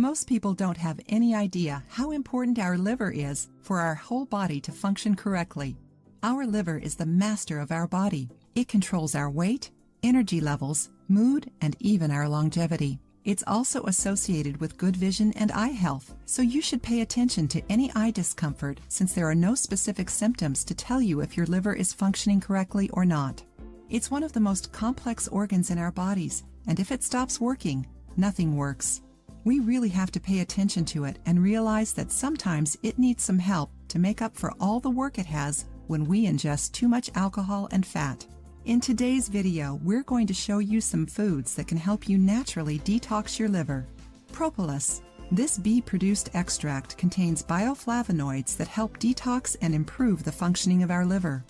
Most people don't have any idea how important our liver is for our whole body to function correctly. Our liver is the master of our body. It controls our weight, energy levels, mood, and even our longevity. It's also associated with good vision and eye health, so you should pay attention to any eye discomfort since there are no specific symptoms to tell you if your liver is functioning correctly or not. It's one of the most complex organs in our bodies, and if it stops working, nothing works. We really have to pay attention to it and realize that sometimes it needs some help to make up for all the work it has when we ingest too much alcohol and fat. In today's video, we're going to show you some foods that can help you naturally detox your liver. Propolis. This bee-produced extract contains bioflavonoids that help detox and improve the functioning of our liver.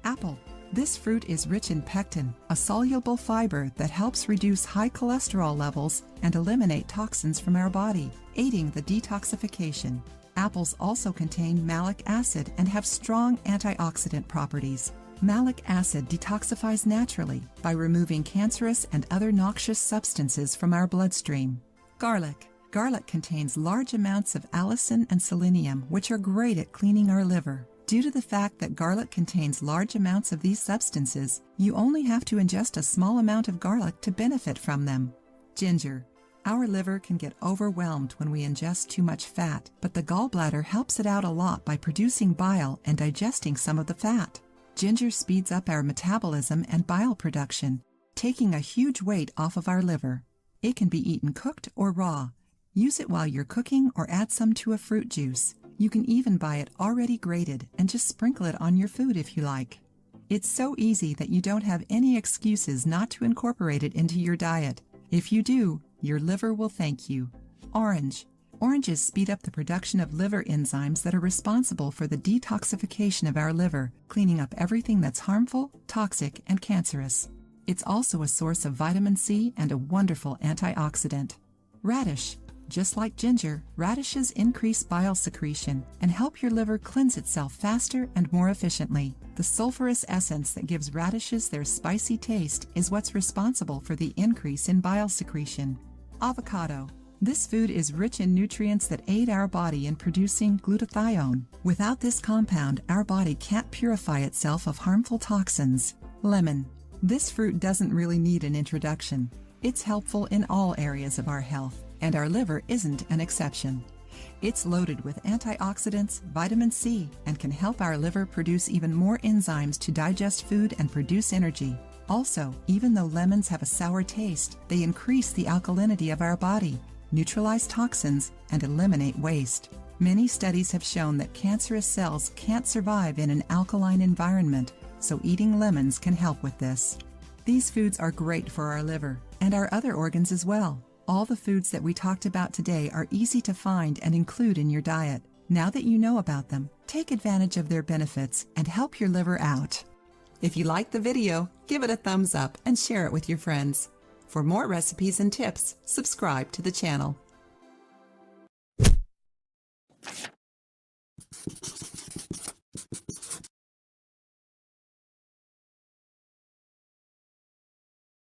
Apple. This fruit is rich in pectin, a soluble fiber that helps reduce high cholesterol levels and eliminate toxins from our body, aiding the detoxification. Apples also contain malic acid and have strong antioxidant properties. Malic acid detoxifies naturally by removing cancerous and other noxious substances from our bloodstream. Garlic. Garlic contains large amounts of allicin and selenium, which are great at cleaning our liver. Due to the fact that garlic contains large amounts of these substances, you only have to ingest a small amount of garlic to benefit from them. Ginger. Our liver can get overwhelmed when we ingest too much fat, but the gallbladder helps it out a lot by producing bile and digesting some of the fat. Ginger speeds up our metabolism and bile production, taking a huge weight off of our liver. It can be eaten cooked or raw. Use it while you're cooking or add some to a fruit juice. You can even buy it already grated and just sprinkle it on your food if you like. It's so easy that you don't have any excuses not to incorporate it into your diet. If you do, your liver will thank you. Orange. Oranges speed up the production of liver enzymes that are responsible for the detoxification of our liver, cleaning up everything that's harmful, toxic, and cancerous. It's also a source of vitamin C and a wonderful antioxidant. Radish. Just like ginger, radishes increase bile secretion and help your liver cleanse itself faster and more efficiently. The sulfurous essence that gives radishes their spicy taste is what's responsible for the increase in bile secretion. Avocado. This food is rich in nutrients that aid our body in producing glutathione. Without this compound, our body can't purify itself of harmful toxins. Lemon. This fruit doesn't really need an introduction. It's helpful in all areas of our health, and our liver isn't an exception. It's loaded with antioxidants, vitamin C, and can help our liver produce even more enzymes to digest food and produce energy. Also, even though lemons have a sour taste, they increase the alkalinity of our body, neutralize toxins, and eliminate waste. Many studies have shown that cancerous cells can't survive in an alkaline environment, so eating lemons can help with this. These foods are great for our liver and our other organs as well. All the foods that we talked about today are easy to find and include in your diet. Now that you know about them, take advantage of their benefits and help your liver out. If you liked the video, give it a thumbs up and share it with your friends. For more recipes and tips, subscribe to the channel.